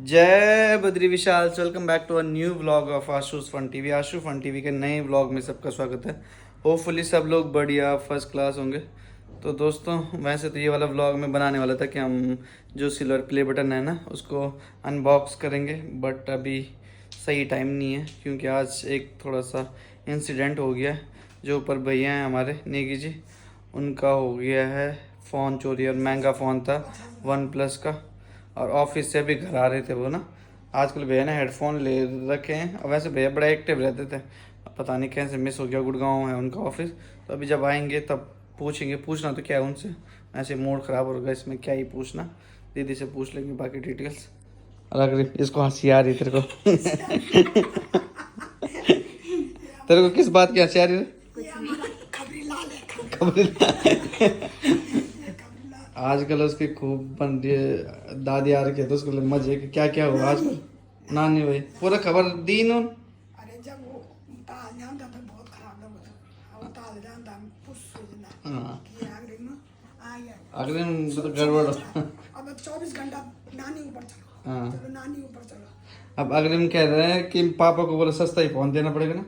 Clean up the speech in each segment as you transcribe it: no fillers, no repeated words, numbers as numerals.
जय Badri Vishal. Welcome back to a new vlog of Ashu's fun TV. Ashu fun TV के नए vlog में सबका स्वागत है। होपफुली सब लोग बढ़िया फर्स्ट क्लास होंगे। तो दोस्तों, वैसे तो ये वाला व्लॉग मैं बनाने वाला था कि हम जो सिल्वर प्ले बटन है ना उसको अनबॉक्स करेंगे, बट अभी सही टाइम नहीं है क्योंकि आज एक थोड़ा सा इंसिडेंट हो गया। जो ऊपर भैया हैं हमारे नेगी जी, उनका हो गया है फ़ोन चोरी। और महंगा फ़ोन था वन प्लस का, और ऑफिस से भी घर आ रहे थे वो ना। आजकल भैया ने हेडफोन ले रखे हैं, और वैसे भैया बड़ा एक्टिव रहते थे, पता नहीं कैसे मिस हो गया। गुड़गांव है उनका ऑफिस, तो अभी जब आएंगे तब पूछेंगे। पूछना तो क्या है उनसे, ऐसे मूड ख़राब हो गया इसमें, क्या ही पूछना, दीदी से पूछ लेंगे बाकी डिटेल्स। अलग इसको हंसी आ रही तेरे को तेरे को किस बात की हंसी आ रही है? आजकल उसकी खूब बन रही है, दादी आ रही है तो उसको मजे कि क्या क्या हुआ आजकल। नानी भाई पूरा खबर दी इन्होंने। अरे जब वो ताल जाता तो बहुत खराब लगता, वो ताल जाता पुश हो जाता हाँ, कि अगले दिन आ गया अगले दिन तो गड़बड़। अब 24 घंटा नानी ऊपर चलो। हाँ, चलो नानी ऊपर चलो। अब अगले दिन कह रहे हैं कि पापा को बोले सस्ता ही फोन देना पड़ेगा ना,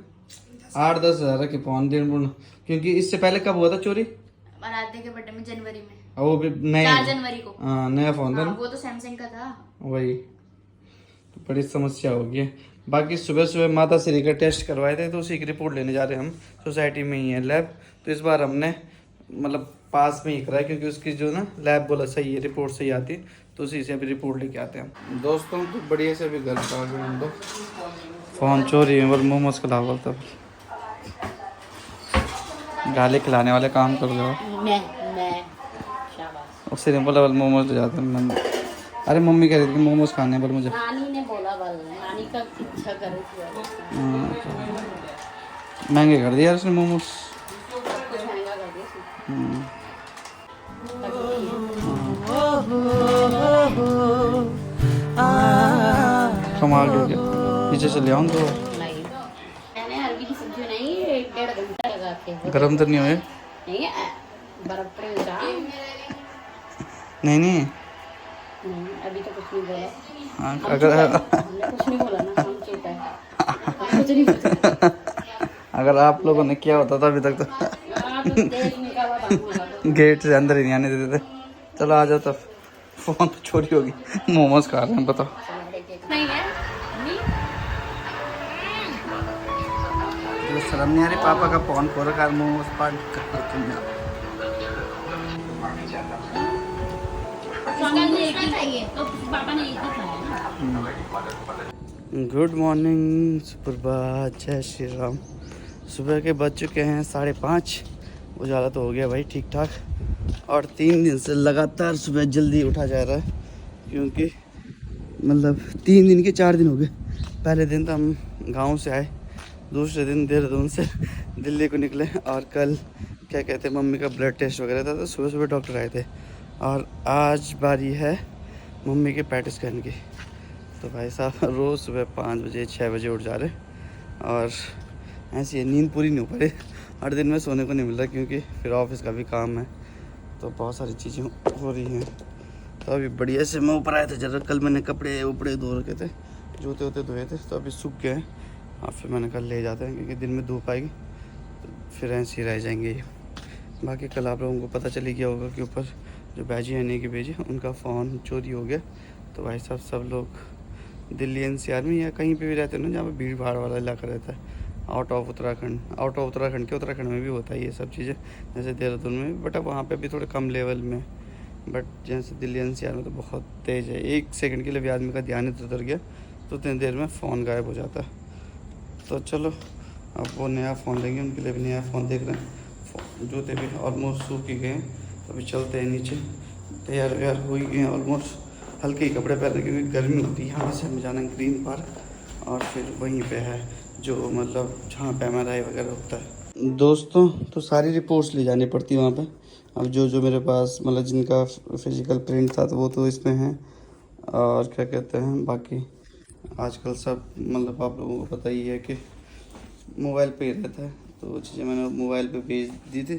8-10 हज़ार की फोन देना पड़ना। क्योंकि इससे पहले कब हुआ था चोरी? आराध्या के बर्थडे में जनवरी में, और वो भी नया 4 जनवरी को। हाँ, नया फोन था हाँ, ना, वो तो सैमसंग का था। वही तो बड़ी समस्या हो गई है। बाकी सुबह सुबह माता श्री का टेस्ट करवाए थे, तो उसी की रिपोर्ट लेने जा रहे हैं हम। सोसाइटी में ही है लैब, तो इस बार हमने मतलब पास में ही कराया क्योंकि उसकी जो ना लैब बोला सही है, रिपोर्ट सही आती, तो उसी से अभी रिपोर्ट लेके आते हैं हम। दोस्तों तो बढ़िया से अभी घर पे आ गए हम लोग। फ़ोन चोरी है, मोमोज खिला बोलता, गाली खिलाने वाले काम कर रहे हो। मैं शाबाश। उससे बोला मोमोज ले जाते हैं। अरे मम्मी कह रही थी मोमोज खाने पर मुझे। नानी ने बोला, बल नानी का इच्छा करे थी। महंगे कर दिया यार उसने मोमोज। कुछ महंगा कर दिया। कमाल हो गया, पीछे से ले आऊँ तो नहीं, मैंने अरबी की सब्जी नहीं 1.5 घंटा लगा के। गर्म तो नहीं हुए? नहीं बर्फ पे उड़ा। नहीं नहीं, अभी तो कुछ नहीं बोला। हाँ, हम अगर हमने कुछ नहीं बोला ना, हम चुप है। हम कुछ नहीं बोला। अगर आप लोगों ने किया होता था अभी तक तो तो देख निकाला था हमारा। गेट से अंदर ही नहीं आने देते थे। चलो आ जाओ तब। फोन तो चोरी होगी, मोमोज खा रहे हैं बताओ। नहीं है तो शर्म नहीं आ रही, पापा का फोन खो रखा है, मोमोज पार्ट कर। गुड मॉर्निंग, सुप्रभात, जय श्री राम। सुबह के बज चुके हैं 5:30। उजाला तो हो गया भाई ठीक ठाक, और 3 दिन से लगातार सुबह जल्दी उठा जा रहा है क्योंकि मतलब 3 दिन के 4 दिन हो गए। पहले दिन तो हम गांव से आए, दूसरे दिन देहरादून से दिल्ली को निकले, और कल क्या कहते हैं मम्मी का ब्लड टेस्ट वगैरह था, तो सुबह सुबह डॉक्टर आए थे। और आज बारी है मम्मी के पैट स्कैन की। तो भाई साहब रोज़ सुबह 5 बजे 6 बजे उठ जा रहे, और ऐसी है नींद पूरी नहीं हो पा रही। 8 दिन में सोने को नहीं मिल रहा क्योंकि फिर ऑफिस का भी काम है, तो बहुत सारी चीज़ें हो रही हैं। तो अभी बढ़िया से मैं ऊपर आया था जरा, कल मैंने कपड़े उपड़े धो रखे थे, जूते वूते धोए थे, तो अभी सूख गए हैं। और फिर मैंने कल ले जाते हैं क्योंकि दिन में धूप आएगी तो फिर ऐसे ही रह जाएंगे ये। बाकी कल आप लोगों को पता चली गया होगा कि ऊपर जो बैजी है नहीं कि भेजी, उनका फ़ोन चोरी हो गया। तो भाई साहब सब लोग दिल्ली एनसीआर में या कहीं पे भी रहते हैं ना जहाँ पे भीड़ भाड़ वाला इलाका रहता है, आउट ऑफ उत्तराखंड के उत्तराखंड में भी होता है ये सब चीज़ें, जैसे देहरादून में भी, बट अब वहाँ पे भी थोड़े कम लेवल में। बट जैसे दिल्ली एनसीआर में तो बहुत तेज़ है, 1 सेकंड के लिए भी आदमी का ध्यान इधर उधर गया तो उतनी देर में फ़ोन गायब हो जाता है। तो चलो अब वो नया फ़ोन लेंगे, उनके लिए भी नया फ़ोन देख रहे हैं। जूते भी ऑलमोस्ट सूख ही गए हैं, तो अभी चलते हैं नीचे। तैयार व्यार हो ही गए हैं ऑलमोस्ट, हल्के ही कपड़े पहने क्योंकि गर्मी होती है। यहाँ से हमें जाना है ग्रीन पार्क, और फिर वहीं पे है जो मतलब जहाँ पे MRI वगैरह होता है। दोस्तों तो सारी रिपोर्ट्स ले जानी पड़ती है वहाँ पे। अब जो मेरे पास मतलब जिनका फिजिकल प्रिंट था तो वो तो इसमें है, और क्या कहते हैं बाकी आजकल सब मतलब आप लोगों को पता ही है कि मोबाइल पे ही रहता है, तो वो चीज़ें मैंने मोबाइल पे भेज दी थी।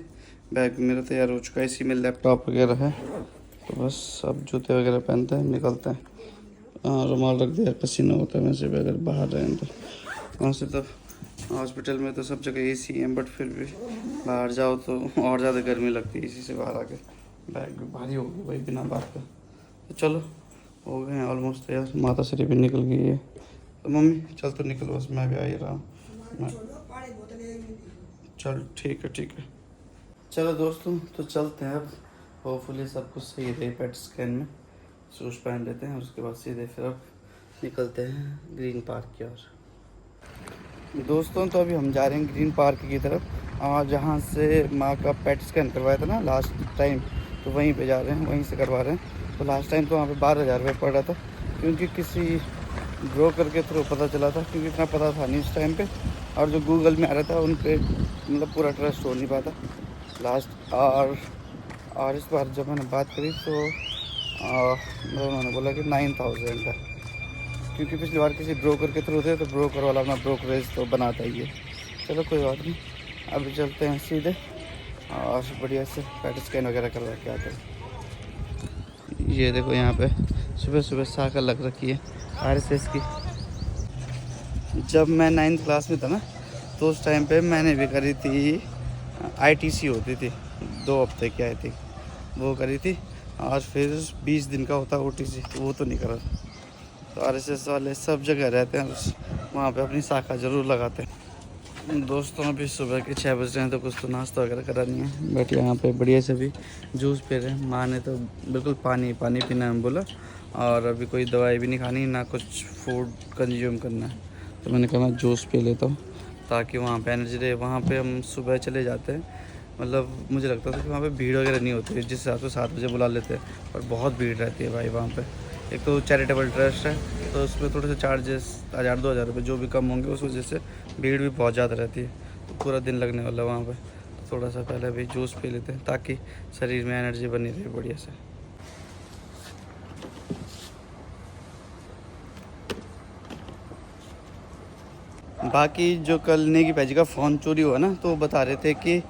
बैग मेरा तैयार हो चुका है, इसी में लैपटॉप वगैरह है, तो बस अब जूते वगैरह पहनते हैं निकलते हैं। कहाँ रुमाल रख दिया, पसीना होता है वैसे भी अगर बाहर रहें तो। वहाँ से तो हॉस्पिटल में तो सब जगह एसी है, बट फिर भी बाहर जाओ तो और ज़्यादा गर्मी लगती है एसी से बाहर आके। बैग भी भारी हो गई भाई बिना बात का। तो चलो हो गए हैं ऑलमोस्ट यार, माता श्री भी निकल गई है। तो मम्मी चल तो निकल, बस मैं भी आ ही रहा हूँ। चल ठीक है। चलो दोस्तों तो चलते हैं अब, होपफुली सब कुछ सही रहे पेट स्कैन में। शूज़ पहन लेते हैं और उसके बाद सीधे फिर अब निकलते हैं ग्रीन पार्क की ओर। दोस्तों तो अभी हम जा रहे हैं ग्रीन पार्क की तरफ, और जहाँ से माँ का पेट स्कैन करवाया था ना लास्ट टाइम, तो वहीं पे जा रहे हैं, वहीं से करवा रहे हैं। तो लास्ट टाइम तो वहाँ पे 12,000 रुपये पड़ रहा था, क्योंकि किसी ब्रोकर के थ्रू पता चला था, क्योंकि इतना पता था नहीं उस टाइम पे। और जो गूगल में आ रहा था उन पर मतलब पूरा ट्रस्ट हो नहीं पाता लास्ट। और इस बार जब मैंने बात करी तो उन्होंने बोला कि 9,000 का, क्योंकि पिछली बार किसी ब्रोकर के थ्रू थे तो ब्रोकर वाला अपना ब्रोकरेज तो बनाता ही है। चलो कोई बात नहीं, अभी चलते हैं सीधे और बढ़िया से पेट स्कैन वगैरह करवा के आते हैं। ये देखो यहाँ पे सुबह सुबह साइकिल लग रखी है RSS की। जब मैं 9th क्लास में था ना, तो उस टाइम पे मैंने भी करी थी, ITC होती थी 2 हफ्ते की आई थी, वो करी थी। और फिर 20 दिन का होता OTC, वो तो नहीं करा। तो RSS वाले सब जगह रहते हैं, वहाँ पे अपनी शाखा ज़रूर लगाते हैं। दोस्तों अभी सुबह के 6 बज रहे हैं, तो कुछ तो नाश्ता वगैरह करा नहीं है, बट यहाँ पे बढ़िया से भी जूस पी रहे हैं। माँ ने तो बिल्कुल पानी पीना है बोला, और अभी कोई दवाई भी नहीं खानी, ना कुछ फूड कंज्यूम करना है। तो मैंने कहा मैं जूस पी लेता हूँ ताकि वहाँ पे एनर्जी रहे। वहाँ पे हम सुबह चले जाते हैं, मतलब मुझे लगता था कि वहाँ पे भीड़ वगैरह नहीं होती है, जिस हिसाब से 7 बजे बुला लेते हैं, और बहुत भीड़ रहती है भाई वहाँ पे। एक तो चैरिटेबल ट्रस्ट है, तो उसमें थोड़े से चार्जेस 1,000-2,000 रुपये जो भी कम होंगे, उस वजह से भीड़ भी बहुत ज़्यादा रहती है। तो पूरा दिन लगने वाला है वहाँ पे, तो थोड़ा सा पहले भी जूस पी लेते हैं ताकि शरीर में एनर्जी बनी रहे बढ़िया से। बाकी जो कल नेगी भाजी का फ़ोन चोरी हुआ ना, तो वो बता रहे थे कि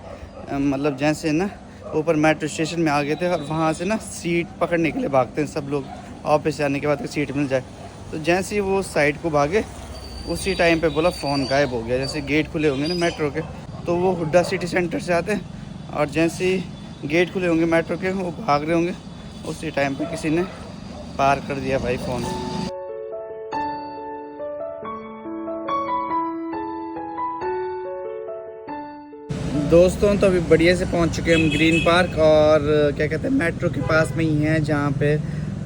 मतलब जैसे ना ऊपर मेट्रो स्टेशन में आ गए थे, और वहाँ से ना सीट पकड़ने के लिए भागते हैं सब लोग, ऑफिस से आने के बाद कि सीट मिल जाए। तो जैसे ही वो साइड को भागे, उसी टाइम पे बोला फ़ोन गायब हो गया। जैसे गेट खुले होंगे ना मेट्रो के, तो वो हुड्डा सिटी सेंटर से आते हैं, और जैसे ही गेट खुले होंगे मेट्रो के, वो भाग रहे होंगे, उसी टाइम पे किसी ने पार कर दिया भाई फ़ोन। दोस्तों तो अभी बढ़िया से पहुंच चुके हैं हम ग्रीन पार्क, और क्या कहते हैं मेट्रो के पास में ही है, जहां पे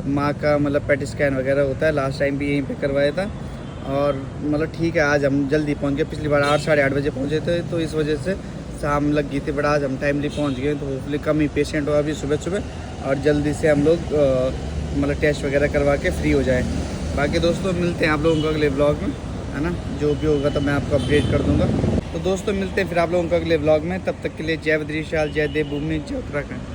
माँ का मतलब पेट स्कैन वगैरह होता है। लास्ट टाइम भी यहीं पे करवाया था, और मतलब ठीक है आज हम जल्दी पहुंच गए। पिछली बार 8-8:30 बजे पहुंचे थे, तो इस वजह से शाम लग गई थी, बट आज हम टाइमली पहुंच गए। तो होपफुली कम ही पेशेंट हो अभी सुबह सुबह, और जल्दी से हम लोग मतलब टेस्ट वगैरह करवा के फ्री हो जाए। बाकी दोस्तों मिलते हैं आप लोगों को अगले ब्लॉग में, है ना, जो भी होगा तो मैं आपको अपडेट कर दूँगा। तो दोस्तों मिलते हैं फिर आप लोगों को अगले ब्लॉग में, तब तक के लिए जय बद्रीशाल, जय देवभूमि, जय उत्तराखंड।